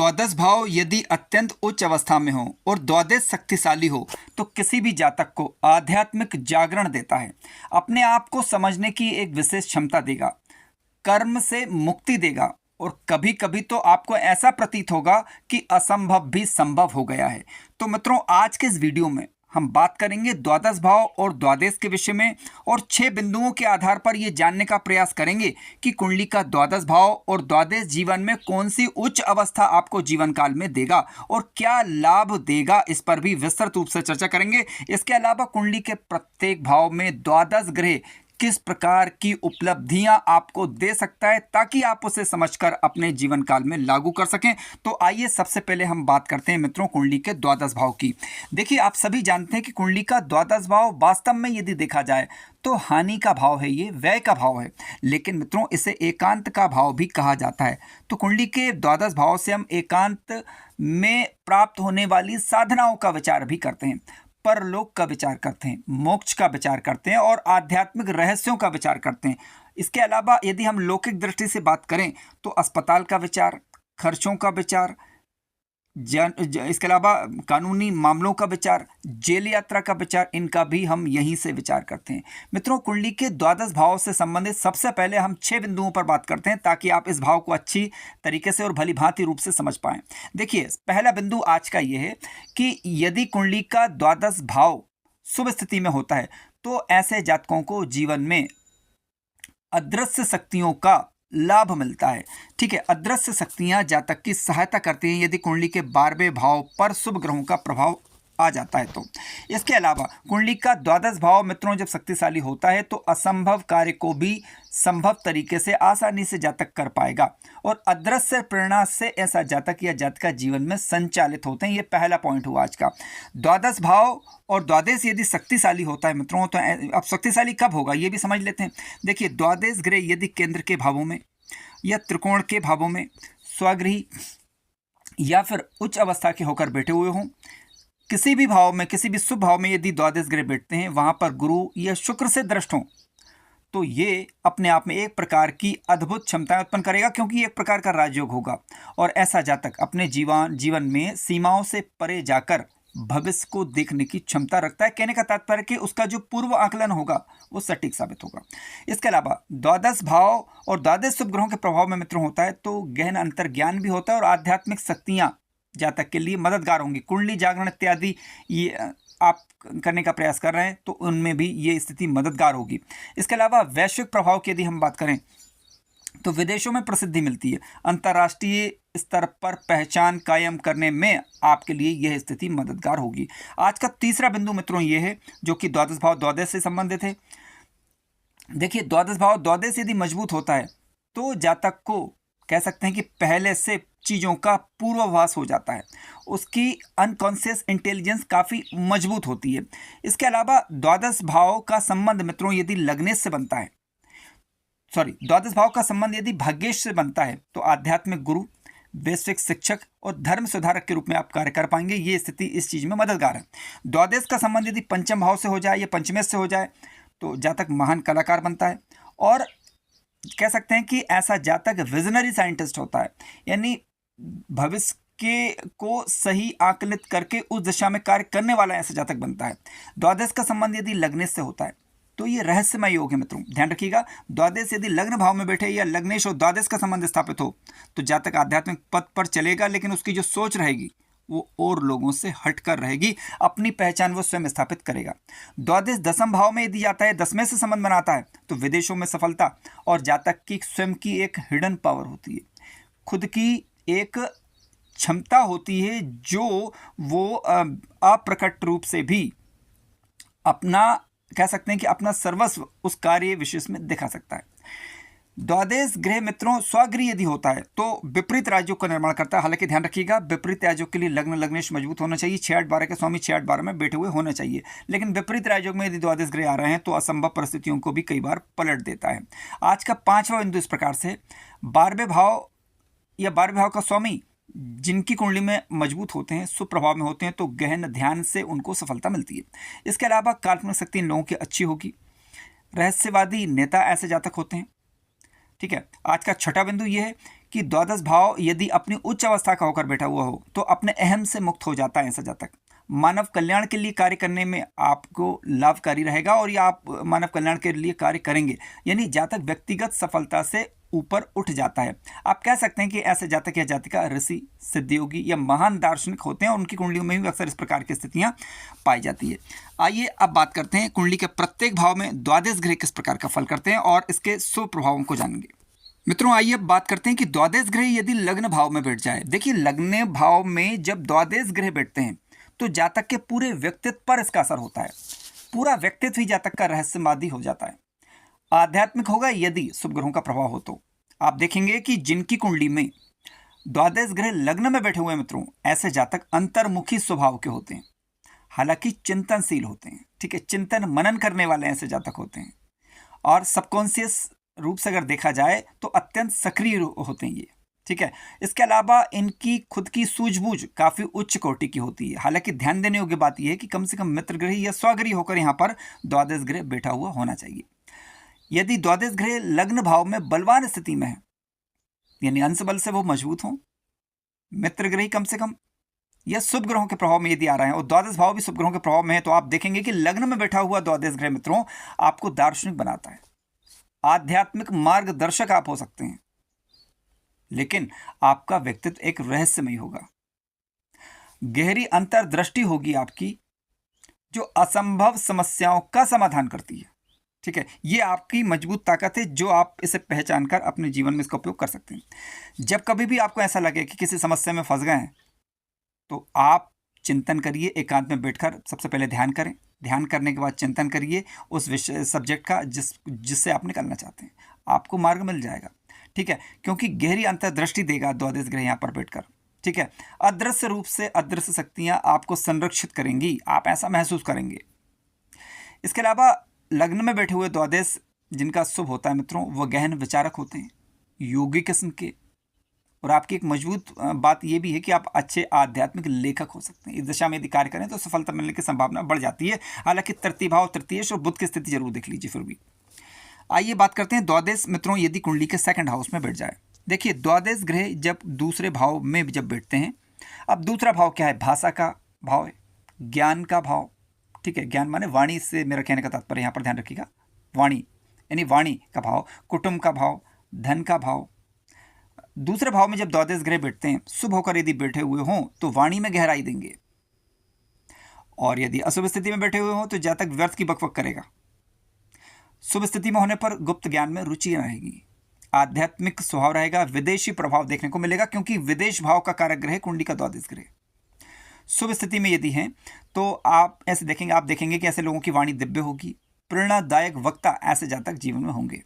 द्वादश भाव यदि अत्यंत उच्च अवस्था में हो और द्वादश शक्तिशाली हो तो किसी भी जातक को आध्यात्मिक जागरण देता है, अपने आप को समझने की एक विशेष क्षमता देगा, कर्म से मुक्ति देगा और कभी कभी तो आपको ऐसा प्रतीत होगा कि असंभव भी संभव हो गया है। तो मित्रों, आज के इस वीडियो में हम बात करेंगे द्वादश भाव और द्वादश के विषय में और 6 बिंदुओं के आधार पर यह जानने का प्रयास करेंगे कि कुंडली का द्वादश भाव और द्वादश जीवन में कौन सी उच्च अवस्था आपको जीवन काल में देगा और क्या लाभ देगा, इस पर भी विस्तृत रूप से चर्चा करेंगे। इसके अलावा कुंडली के प्रत्येक भाव में द्वादश ग्रह किस प्रकार की उपलब्धियां आपको दे सकता है ताकि आप उसे समझकर अपने जीवन काल में लागू कर सकें। तो आइए सबसे पहले हम बात करते हैं मित्रों कुंडली के द्वादश भाव की। देखिए, आप सभी जानते हैं कि कुंडली का द्वादश भाव वास्तव में यदि देखा जाए तो हानि का भाव है, ये व्यय का भाव है, लेकिन मित्रों इसे एकांत का भाव भी कहा जाता है। तो कुंडली के द्वादश भाव से हम एकांत में प्राप्त होने वाली साधनाओं का विचार भी करते हैं, परलोक का विचार करते हैं, मोक्ष का विचार करते हैं और आध्यात्मिक रहस्यों का विचार करते हैं। इसके अलावा यदि हम लौकिक दृष्टि से बात करें तो अस्पताल का विचार, खर्चों का विचार, इसके अलावा कानूनी मामलों का विचार, जेल यात्रा का विचार, इनका भी हम यहीं से विचार करते हैं। मित्रों, कुंडली के द्वादश भाव से संबंधित सबसे पहले हम 6 बिंदुओं पर बात करते हैं ताकि आप इस भाव को अच्छी तरीके से और भली भांति रूप से समझ पाएं। देखिए, पहला बिंदु आज का यह है कि यदि कुंडली का द्वादश भाव शुभ स्थिति में होता है तो ऐसे जातकों को जीवन में अदृश्य शक्तियों का लाभ मिलता है। ठीक है, अदृश्य शक्तियां जातक की सहायता करती हैं यदि कुंडली के 12वें भाव पर शुभ ग्रहों का प्रभाव आ जाता है तो। इसके अलावा कुंडली का द्वादश भाव मित्रों जब शक्तिशाली होता है तो असंभव कार्य को भी संभव तरीके से आसानी से जातक कर पाएगा और अदृश्य प्रेरणा से ऐसा जातक या जातका जीवन में संचालित होते हैं। ये पहला पॉइंट हुआ आज का। द्वादश भाव और द्वादश यदि शक्तिशाली होता है मित्रों तो अब शक्तिशाली कब होगा ये भी समझ लेते हैं। देखिए, द्वादश ग्रह यदि केंद्र के भावों में या त्रिकोण के भावों में स्वगृही या फिर उच्च अवस्था के होकर बैठे हुए हों, किसी भी भाव में, किसी भी शुभ भाव में यदि द्वादश ग्रह बैठते हैं, वहां पर गुरु या शुक्र से दृष्ट हों, तो ये अपने आप में एक प्रकार की अद्भुत क्षमताएं उत्पन्न करेगा क्योंकि एक प्रकार का राजयोग होगा और ऐसा जातक अपने जीवन में सीमाओं से परे जाकर भविष्य को देखने की क्षमता रखता है। कहने का तात्पर्य कि उसका जो पूर्व आकलन होगा वो सटीक साबित होगा। इसके अलावा द्वादश भाव और द्वादश शुभ ग्रहों के प्रभाव में मित्रों होता है तो गहन अंतर ज्ञान भी होता है और आध्यात्मिक शक्तियां जातक के लिए मददगार होंगी। कुंडली जागरण इत्यादि ये आप करने का प्रयास कर रहे हैं तो उनमें भी ये स्थिति मददगार होगी। इसके अलावा वैश्विक प्रभाव की यदि हम बात करें तो विदेशों में प्रसिद्धि मिलती है, अंतर्राष्ट्रीय स्तर पर पहचान कायम करने में आपके लिए यह स्थिति मददगार होगी। आज का तीसरा बिंदु मित्रों ये है जो कि द्वादश भाव द्वादश से संबंधित है। देखिए, द्वादश भाव द्वादश यदि मजबूत होता है तो जातक को कह सकते हैं कि पहले से चीज़ों का पूर्वाभास हो जाता है, उसकी अनकॉन्शियस इंटेलिजेंस काफ़ी मजबूत होती है। इसके अलावा द्वादश भाव का संबंध मित्रों यदि लग्नेश से बनता है, द्वादश भाव का संबंध यदि भाग्येश से बनता है तो आध्यात्मिक गुरु, वैश्विक शिक्षक और धर्म सुधारक के रूप में आप कार्य कर पाएंगे। ये स्थिति इस चीज़ में मददगार है। द्वादश का संबंध यदि पंचम भाव से हो जाए या पंचमेश से हो जाए तो जातक महान कलाकार बनता है और कह सकते हैं कि ऐसा जातक विजनरी साइंटिस्ट होता है, यानी भविष्य के को सही आकलित करके उस दिशा में कार्य करने वाला ऐसा जातक बनता है। द्वादश का संबंध यदि लग्नेश से होता है तो ये रहस्यमय योग है मित्रों, ध्यान रखिएगा। द्वादश यदि लग्न भाव में बैठे या लग्नेश और द्वादश का संबंध स्थापित हो तो जातक आध्यात्मिक पथ पर चलेगा, लेकिन उसकी जो सोच रहेगी वो और लोगों से हटकर रहेगी, अपनी पहचान वो स्वयं स्थापित करेगा। द्वादश दसम भाव में यदि जाता है, दसवें से संबंध बनाता है तो विदेशों में सफलता और जातक की स्वयं की एक हिडन पावर होती है, खुद की एक क्षमता होती है जो वो अप्रकट रूप से भी अपना कह सकते हैं कि अपना सर्वस्व उस कार्य विशेष में दिखा सकता है। द्वादश ग्रह मित्रों स्वगृह यदि होता है तो विपरीत राजयोग का निर्माण करता है। हालांकि ध्यान रखिएगा, विपरीत राजयोग के लिए लग्न लग्नेश मजबूत होना चाहिए, 6-8-12 के स्वामी 6-8-12 में बैठे हुए होने चाहिए, लेकिन विपरीत राजयोग में यदि द्वादश ग्रह आ रहे हैं तो असंभव परिस्थितियों को भी कई बार पलट देता है। आज का 5वां बिंदु इस प्रकार से 12वें भाव या 12वें भाव का स्वामी जिनकी कुंडली में मजबूत होते हैं, सुप्रभाव में होते हैं तो गहन ध्यान से उनको सफलता मिलती है। इसके अलावा काल्पनिक शक्ति इन लोगों की अच्छी होगी। रहस्यवादी नेता ऐसे जातक होते हैं। ठीक है, आज का छठा बिंदु यह है कि द्वादश भाव यदि अपनी उच्च अवस्था का होकर बैठा हुआ हो तो अपने अहम से मुक्त हो जाता है ऐसा जातक। मानव कल्याण के लिए कार्य करने में आपको लाभकारी रहेगा और ये आप मानव कल्याण के लिए कार्य करेंगे, यानी जातक व्यक्तिगत सफलता से ऊपर उठ जाता है। आप कह सकते हैं कि ऐसे जातक या जातिका ऋषि, सिद्धयोगी या महान दार्शनिक होते हैं और उनकी कुंडलियों में भी अक्सर इस प्रकार की स्थितियां पाई जाती है। आइए अब बात करते हैं कुंडली के प्रत्येक भाव में द्वादश ग्रह किस प्रकार का फल करते हैं और इसके शुभ प्रभावों को जानेंगे। मित्रों, आइए अब बात करते हैं कि द्वादश ग्रह यदि लग्न भाव में बैठ जाए। देखिए, लग्न भाव में जब द्वादश ग्रह बैठते हैं तो जातक के पूरे व्यक्तित्व पर इसका असर होता है। पूरा व्यक्तित्व ही जातक का रहस्यवादी हो जाता है, आध्यात्मिक होगा। यदि शुभ ग्रहों का प्रभाव हो तो आप देखेंगे कि जिनकी कुंडली में द्वादश ग्रह लग्न में बैठे हुए हैं मित्रों, ऐसे जातक अंतर्मुखी स्वभाव के होते हैं, हालांकि चिंतनशील होते हैं। ठीक है, चिंतन मनन करने वाले ऐसे जातक होते हैं और सबकॉन्शियस रूप से अगर देखा जाए तो अत्यंत सक्रिय होते हैं ये। ठीक है, इसके अलावा इनकी खुद की सूझबूझ काफ़ी उच्च कोटि की होती है। हालांकि ध्यान देने योग्य बात यह है कि कम से कम मित्र ग्रह या स्वग्रही होकर यहाँ पर द्वादश ग्रह बैठा हुआ होना चाहिए। यदि द्वादश ग्रह लग्न भाव में बलवान स्थिति में है, यानी अंश बल से वो मजबूत हों, मित्र ग्रही कम से कम, या शुभ ग्रहों के प्रभाव में यदि आ रहे हैं और द्वादश भाव भी शुभ ग्रहों के प्रभाव में है, तो आप देखेंगे कि लग्न में बैठा हुआ द्वादश ग्रह मित्रों आपको दार्शनिक बनाता है, आध्यात्मिक मार्गदर्शक आप हो सकते हैं, लेकिन आपका व्यक्तित्व एक रहस्यमय होगा। गहरी अंतर्दृष्टि होगी आपकी, जो असंभव समस्याओं का समाधान करती है। ठीक है, ये आपकी मजबूत ताकत है, जो आप इसे पहचान कर अपने जीवन में इसका उपयोग कर सकते हैं। जब कभी भी आपको ऐसा लगे कि किसी समस्या में फंस गए हैं, तो आप चिंतन करिए, एकांत में बैठकर सबसे पहले ध्यान करें। ध्यान करने के बाद चिंतन करिए उस विषय सब्जेक्ट का जिससे आप निकलना चाहते हैं, आपको मार्ग मिल जाएगा। ठीक है, क्योंकि गहरी अंतर्दृष्टि देगा द्वादश ग्रह यहाँ पर बैठकर। ठीक है, अदृश्य रूप से अदृश्य शक्तियाँ आपको संरक्षित करेंगी, आप ऐसा महसूस करेंगे। इसके अलावा लग्न में बैठे हुए द्वादश जिनका शुभ होता है मित्रों, वह गहन विचारक होते हैं, योगी किस्म के, और आपकी एक मजबूत बात यह भी है कि आप अच्छे आध्यात्मिक लेखक हो सकते हैं। इस दिशा में यदि कार्य करें तो सफलता मिलने की संभावना बढ़ जाती है। हालांकि तृतीय भाव, तृतीयेश और बुध की स्थिति जरूर देख लीजिए फिर भी। आइए बात करते हैं द्वादश मित्रों यदि कुंडली के सेकंड हाउस में बैठ जाए। देखिए, द्वादश ग्रह जब दूसरे भाव में जब बैठते हैं, अब दूसरा भाव क्या है? भाषा का भाव है, ज्ञान का भाव। ठीक है, ज्ञान माने वाणी से मेरा कहने का तात्पर्य यहाँ पर ध्यान रखिएगा, वाणी यानी वाणी का भाव, कुटुंब का भाव, धन का भाव। दूसरे भाव में जब द्वादश ग्रह बैठते हैं, शुभ होकर यदि बैठे हुए हों तो वाणी में गहराई देंगे, और यदि अशुभ स्थिति में बैठे हुए हों तो जातक व्यर्थ की बकबक करेगा। शुभ स्थिति में होने पर गुप्त ज्ञान में रुचि रहेगी, आध्यात्मिक स्वभाव रहेगा, विदेशी प्रभाव देखने को मिलेगा, क्योंकि विदेश भाव का कारक ग्रह कुंडली का द्वादश ग्रह। शुभ स्थिति में यदि हैं तो आप देखेंगे कि ऐसे लोगों की वाणी दिव्य होगी, प्रेरणादायक वक्ता ऐसे जातक जीवन में होंगे।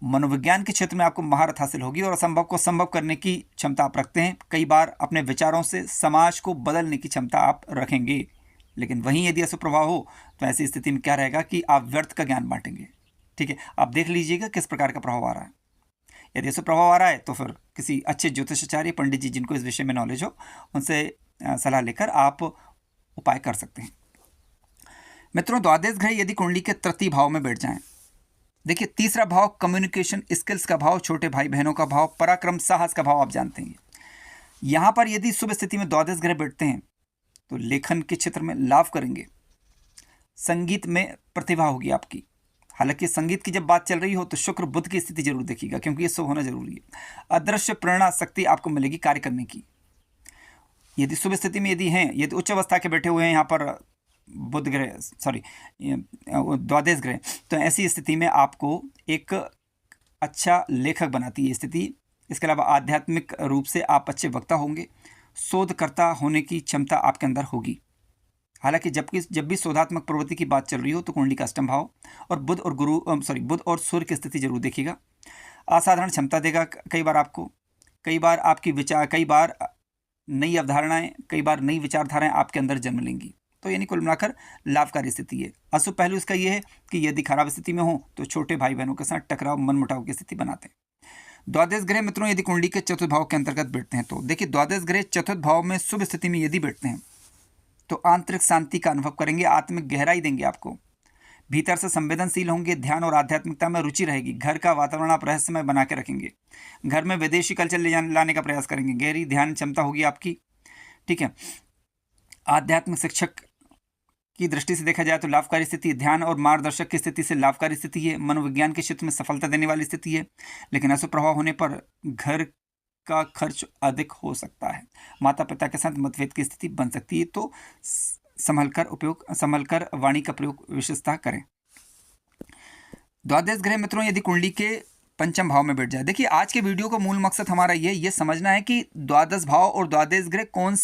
मनोविज्ञान के क्षेत्र में आपको महारत हासिल होगी और असंभव को संभव करने की क्षमता आप रखते हैं। कई बार अपने विचारों से समाज को बदलने की क्षमता आप रखेंगे। लेकिन वहीं यदि अशुभ प्रभाव हो तो ऐसी स्थिति में क्या रहेगा कि आप व्यर्थ का ज्ञान बांटेंगे। ठीक है, आप देख लीजिएगा किस प्रकार का प्रभाव आ रहा है। यदि अशुभ प्रभाव आ रहा है तो फिर किसी अच्छे ज्योतिषाचार्य, पंडित जी जिनको इस विषय में नॉलेज हो, उनसे सलाह लेकर आप उपाय कर सकते हैं। मित्रों, द्वादश ग्रह यदि कुंडली के तृतीय भाव में बैठ जाएं, देखिए तीसरा भाव कम्युनिकेशन स्किल्स का भाव, छोटे भाई बहनों का भाव, पराक्रम साहस का भाव आप जानते हैं। यहाँ पर यदि शुभ स्थिति में द्वादश ग्रह बैठते हैं तो लेखन के क्षेत्र में लाभ करेंगे, संगीत में प्रतिभा होगी आपकी। हालांकि संगीत की जब बात चल रही हो तो शुक्र बुध की स्थिति जरूर देखिएगा, क्योंकि ये शुभ होना जरूरी है। अदृश्य प्रेरणा शक्ति आपको मिलेगी कार्य करने की। यदि शुभ स्थिति में यदि उच्च अवस्था के बैठे हुए हैं यहाँ पर बुध ग्रह, द्वादश ग्रह, तो ऐसी स्थिति में आपको एक अच्छा लेखक बनाती है स्थिति। इसके अलावा आध्यात्मिक रूप से आप अच्छे वक्ता होंगे, शोधकर्ता होने की क्षमता आपके अंदर होगी। हालांकि जब भी शोधात्मक प्रवृत्ति की बात चल रही हो तो कुंडली का अष्टम भाव और बुध और सूर्य की स्थिति जरूर देखिएगा। असाधारण क्षमता देगा कई बार आपको, कई बार नई अवधारणाएं, कई बार नई विचारधाराएं आपके अंदर जन्म लेंगी। तो यानी कुल मिलाकर लाभकारी स्थिति है। अशुभ पहलू इसका यह है कि यदि खराब स्थिति में हो तो छोटे भाई बहनों के साथ टकराव, मनमुटाव की स्थिति बनाते हैं। द्वादश ग्रह मित्रों यदि कुंडली के चतुर्थ भाव के अंतर्गत बैठते हैं तो देखिए, द्वादश ग्रह चतुर्थ भाव में शुभ स्थिति में यदि बैठते हैं तो आंतरिक शांति का अनुभव करेंगे, आत्मिक गहराई देंगे आपको, भीतर से संवेदनशील होंगे, ध्यान और आध्यात्मिकता में रुचि रहेगी, घर का वातावरण आप रहस्यमय बना के रखेंगे, घर में विदेशी कल्चर लाने का प्रयास करेंगे, गहरी ध्यान क्षमता होगी आपकी। ठीक है, आध्यात्मिक शिक्षक की दृष्टि से देखा जाए तो लाभकारी स्थिति, ध्यान और मार्गदर्शक की स्थिति से लाभकारी स्थिति है, मनोविज्ञान के क्षेत्र में सफलता देने वाली स्थिति है। लेकिन अशुभ प्रभाव होने पर घर का खर्च अधिक हो सकता है, माता पिता के साथ मतभेद की स्थिति बन सकती है, तो संभलकर वाणी का प्रयोग विशेषतः करें। द्वादश ग्रह मित्रों यदि कुंडली के पंचम भाव में बैठ जाए, देखिए आज के वीडियो का मूल मकसद हमारा ये समझना है कि द्वादश भाव और द्वादश ग्रह कौन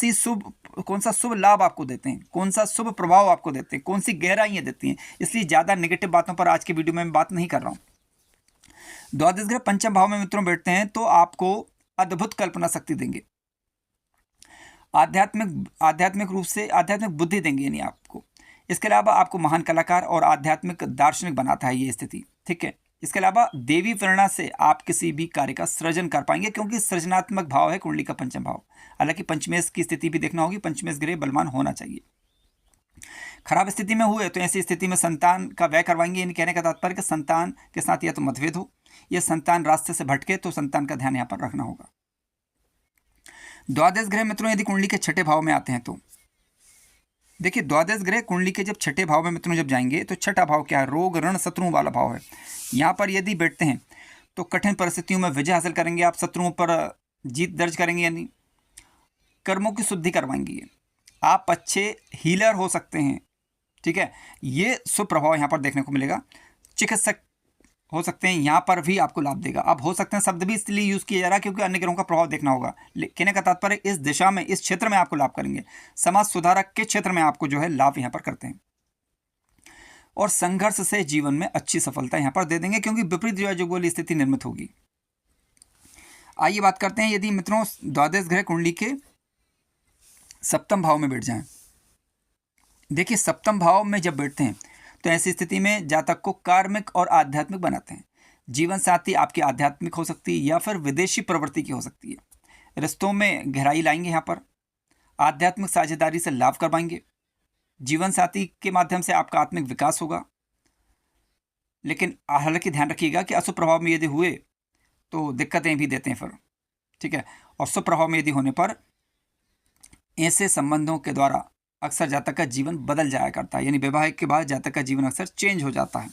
सा शुभ लाभ आपको देते हैं, कौन सा शुभ प्रभाव आपको देते हैं, कौन सी गहराइयाँ देती हैं। इसलिए ज़्यादा नेगेटिव बातों पर आज के वीडियो में मैं बात नहीं कर रहा हूँ। द्वादश ग्रह पंचम भाव में मित्रों बैठते हैं तो आपको अद्भुत कल्पना शक्ति देंगे, आध्यात्मिक रूप से आध्यात्मिक बुद्धि देंगे यानी आपको। इसके अलावा आपको महान कलाकार और आध्यात्मिक दार्शनिक बनाता है ये स्थिति। ठीक है, इसके अलावा देवी प्रेरणा से आप किसी भी कार्य का सृजन कर पाएंगे, क्योंकि सृजनात्मक भाव है कुंडली का पंचम भाव। हालांकि पंचमेश की स्थिति भी देखना होगी, पंचमेश ग्रह बलवान होना चाहिए। खराब स्थिति में हुए तो ऐसी स्थिति में संतान का व्यय करवाएंगे, यानी कहने का तात्पर्य कि संतान के साथ या तो मतभेद हो या संतान रास्ते से भटके, तो संतान का ध्यान यहाँ पर रखना होगा। द्वादश ग्रह मित्रों यदि कुंडली के छठे भाव में आते हैं तो देखिए, द्वादश ग्रह कुंडली के जब छठे भाव में मित्रों जब जाएंगे तो छठा भाव क्या है, रोग ऋण शत्रुओं वाला भाव है। यहाँ पर यदि बैठते हैं तो कठिन परिस्थितियों में विजय हासिल करेंगे, आप शत्रुओं पर जीत दर्ज करेंगे, यानी कर्मों की शुद्धि करवाएंगे, आप अच्छे हीलर हो सकते हैं। ठीक है, ये शुभ प्रभाव यहाँ पर देखने को मिलेगा। चिकित्सक हो सकते हैं, यहाँ पर भी आपको लाभ देगा। अब हो सकते हैं शब्द भी इसलिए यूज़ किया जा रहा है क्योंकि अन्य ग्रहों का प्रभाव देखना होगा। कहने का तात्पर्य इस दिशा में, इस क्षेत्र में आपको लाभ करेंगे। समाज सुधारक के क्षेत्र में आपको जो है लाभ यहाँ पर करते हैं, और संघर्ष से जीवन में अच्छी सफलता यहाँ पर दे देंगे, क्योंकि विपरीत योजक वाली स्थिति निर्मित होगी। आइए बात करते हैं यदि मित्रों द्वादश ग्रह कुंडली के सप्तम भाव में बैठ जाएं। देखिए, सप्तम भाव में जब बैठते हैं तो ऐसी स्थिति में जातक को कार्मिक और आध्यात्मिक बनाते हैं। जीवन साथी आपकी आध्यात्मिक हो सकती है या फिर विदेशी प्रवृत्ति की हो सकती है। रिश्तों में गहराई लाएंगे, यहाँ पर आध्यात्मिक साझेदारी से लाभ करवाएंगे। जीवन साथी के माध्यम से आपका आत्मिक विकास होगा। लेकिन हालांकि ध्यान रखिएगा कि अशुभ प्रभाव में यदि हुए तो दिक्कतें भी देते हैं फिर। ठीक है, और शुभ प्रभाव में यदि होने पर ऐसे संबंधों के द्वारा अक्सर जातक का जीवन बदल जाया करता है, यानी विवाह के बाद जातक का जीवन अक्सर चेंज हो जाता है।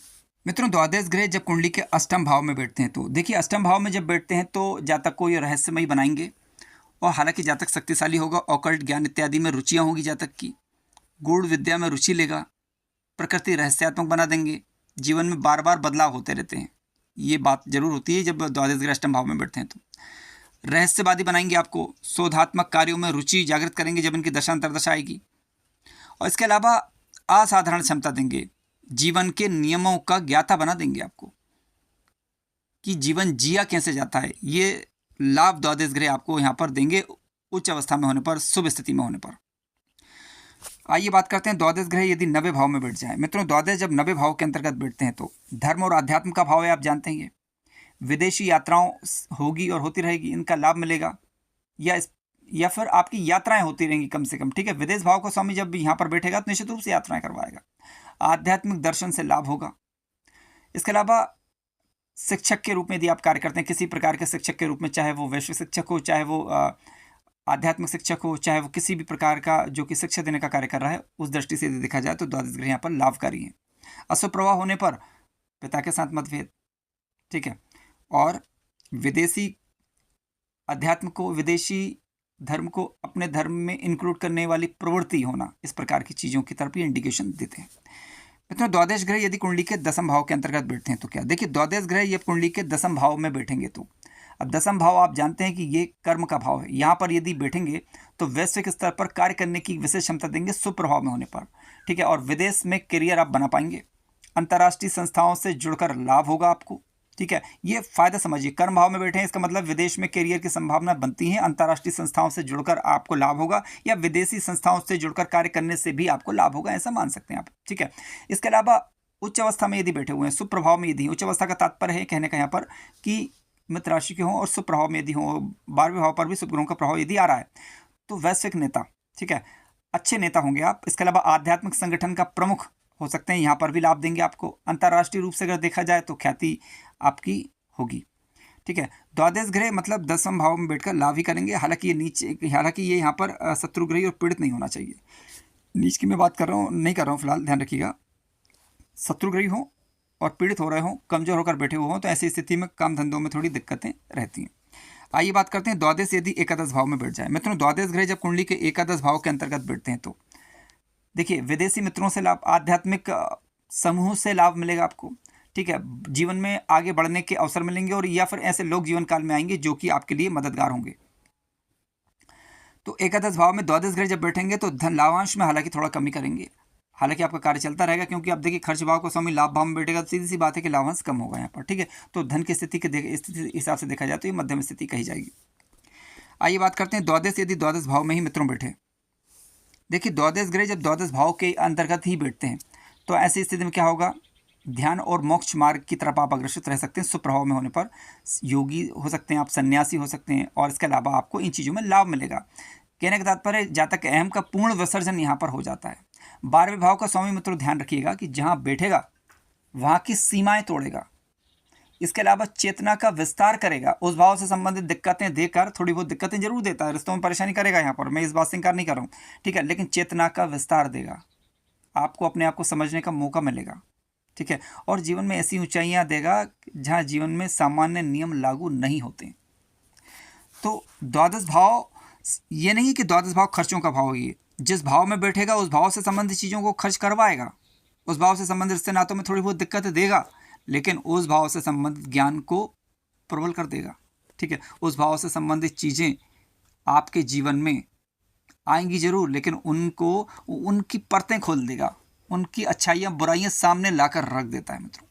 मित्रों, द्वादश ग्रह जब कुंडली के अष्टम भाव में बैठते हैं तो देखिए, अष्टम भाव में जब बैठते हैं तो जातक को ये रहस्यमयी बनाएंगे, और हालांकि जातक शक्तिशाली होगा, ऑकल्ट ज्ञान इत्यादि में रुचियाँ होगी जातक की, गूढ़ विद्या में रुचि लेगा, प्रकृति रहस्यात्मक बना देंगे, जीवन में बार बार बदलाव होते रहते हैं। ये बात जरूर होती है जब द्वादश ग्रह अष्टम भाव में बैठते हैं तो। रहस्यवादी बनाएंगे आपको, शोधात्मक कार्यों में रुचि जागृत करेंगे जब इनकी दशा अंतर्दशा आएगी, और इसके अलावा असाधारण क्षमता देंगे, जीवन के नियमों का ज्ञाता बना देंगे आपको कि जीवन जिया कैसे जाता है। ये लाभ द्वादश ग्रह आपको यहाँ पर देंगे उच्च अवस्था में होने पर, शुभ स्थिति में होने पर। आइए बात करते हैं द्वादश ग्रह यदि नवे भाव में बैठ जाए। मित्रों, द्वादश जब नवे भाव के अंतर्गत बैठते हैं तो धर्म और अध्यात्म का भाव है, आप जानते हैं। विदेशी यात्राओं होगी और होती रहेगी, इनका लाभ मिलेगा, या फिर आपकी यात्राएं होती रहेंगी कम से कम। ठीक है, विदेश भाव को स्वामी जब यहाँ पर बैठेगा तो निश्चित रूप से यात्राएं करवाएगा। आध्यात्मिक दर्शन से लाभ होगा। इसके अलावा शिक्षक के रूप में यदि आप कार्य करते हैं, किसी प्रकार के शिक्षक के रूप में, चाहे वो वैश्विक शिक्षक हो, चाहे वो आध्यात्मिक शिक्षक हो, चाहे वो किसी भी प्रकार का जो कि शिक्षा देने का कार्य कर रहा है, उस दृष्टि से यदि देखा जाए तो द्वादश ग्रह यहाँ पर लाभकारी है। अशुभ प्रभाव होने पर पिता के साथ मतभेद, ठीक है, और विदेशी अध्यात्म को, विदेशी धर्म को अपने धर्म में इंक्लूड करने वाली प्रवृत्ति होना, इस प्रकार की चीज़ों की तरफ ये इंडिकेशन देते हैं। मित्रों, द्वादश ग्रह यदि कुंडली के दसम भाव के अंतर्गत बैठते हैं तो क्या, देखिए द्वादश ग्रह ये कुंडली के दसम भाव में बैठेंगे तो, अब दसम भाव आप जानते हैं कि ये कर्म का भाव है। यहाँ पर यदि बैठेंगे तो वैश्विक स्तर पर कार्य करने की विशेष क्षमता देंगे शुभ प्रभाव में होने पर। ठीक है, और विदेश में करियर आप बना पाएंगे। अंतर्राष्ट्रीय संस्थाओं से जुड़कर लाभ होगा आपको। ठीक है, ये फायदा समझिए, कर्म भाव में बैठे हैं, इसका मतलब विदेश में करियर की संभावना बनती है। अंतर्राष्ट्रीय संस्थाओं से जुड़कर आपको लाभ होगा, या विदेशी संस्थाओं से जुड़कर कार्य करने से भी आपको लाभ होगा, ऐसा मान सकते हैं आप। ठीक है, इसके अलावा उच्च अवस्था में यदि बैठे हुए हैं, शुभ प्रभाव में यदि, उच्च अवस्था का तात्पर्य है कहने का यहाँ पर कि मित्र राशि के हों और शुभ प्रभाव में यदि हों, 12वें भाव पर भी शुभ ग्रहों का प्रभाव यदि आ रहा है तो वैश्विक नेता, ठीक है, अच्छे नेता होंगे आप। इसके अलावा आध्यात्मिक संगठन का प्रमुख हो सकते हैं, यहाँ पर भी लाभ देंगे आपको। अंतर्राष्ट्रीय रूप से अगर देखा जाए तो ख्याति आपकी होगी। ठीक है, द्वादश ग्रह मतलब 10वें भाव में बैठकर लाभ ही करेंगे। हालांकि ये यहाँ पर शत्रुग्रही और पीड़ित नहीं होना चाहिए। नीच की मैं बात कर रहा हूँ, नहीं कर रहा हूँ फिलहाल, ध्यान रखिएगा। शत्रुग्रही हो और पीड़ित हो रहे हो, कमजोर होकर बैठे हुए हों, तो ऐसी स्थिति में काम धंधों में थोड़ी दिक्कतें रहती हैं। आइए बात करते हैं द्वादश यदि एकादश भाव में बैठ जाए। मित्रों, द्वादश ग्रह जब कुंडली के एकादश भाव के अंतर्गत बैठते हैं तो देखिए, विदेशी मित्रों से लाभ, आध्यात्मिक समूह से लाभ मिलेगा आपको। ठीक है, जीवन में आगे बढ़ने के अवसर मिलेंगे, और या फिर ऐसे लोग जीवन काल में आएंगे जो कि आपके लिए मददगार होंगे। तो एकादश भाव में द्वादश ग्रह जब बैठेंगे तो धन लाभांश में हालांकि थोड़ा कमी करेंगे। हालांकि आपका कार्य चलता रहेगा, क्योंकि अब देखिए खर्च भाव को स्वामी लाभ भाव में बैठेगा, तो सीधी सी बात है कि लाभांश कम होगा यहाँ पर। ठीक है, तो धन की स्थिति के हिसाब से देखा जाए तो ये मध्यम स्थिति कही जाएगी। आइए बात करते हैं द्वादश यदि द्वादश भाव में ही मित्रों बैठे। देखिए, द्वादश ग्रह जब द्वादश भाव के अंतर्गत ही बैठते हैं तो ऐसी स्थिति में क्या होगा, ध्यान और मोक्ष मार्ग की तरफ आप अग्रसर रह सकते हैं। सुप्रभाव में होने पर योगी हो सकते हैं आप, सन्यासी हो सकते हैं, और इसके अलावा आपको इन चीज़ों में लाभ मिलेगा। कहने का तात्पर्य, जातक अहम का पूर्ण विसर्जन यहाँ पर हो जाता है। 12वें भाव का स्वामी मित्रों ध्यान रखिएगा कि जहाँ बैठेगा वहाँ की सीमाएं तोड़ेगा। इसके अलावा चेतना का विस्तार करेगा। उस भाव से संबंधित दिक्कतें देकर, थोड़ी बहुत दिक्कतें जरूर देता है, रिश्तों में परेशानी करेगा यहाँ पर, मैं इस बात से इनकार नहीं कर रहा हूँ। ठीक है, लेकिन चेतना का विस्तार देगा, आपको अपने आप को समझने का मौका मिलेगा। ठीक है, और जीवन में ऐसी ऊंचाइयाँ देगा जहाँ जीवन में सामान्य नियम लागू नहीं होते। तो द्वादश भाव, ये नहीं कि द्वादश भाव खर्चों का भाव, ये जिस भाव में बैठेगा उस भाव से संबंधित चीज़ों को खर्च करवाएगा, उस भाव से संबंधित रिश्ते नातों में थोड़ी बहुत दिक्कत देगा, लेकिन उस भाव से संबंधित ज्ञान को प्रबल कर देगा। ठीक है, उस भाव से संबंधित चीज़ें आपके जीवन में आएंगी जरूर, लेकिन उनको, उनकी परतें खोल देगा, उनकी अच्छाइयाँ बुराइयाँ सामने लाकर रख देता है मित्रों।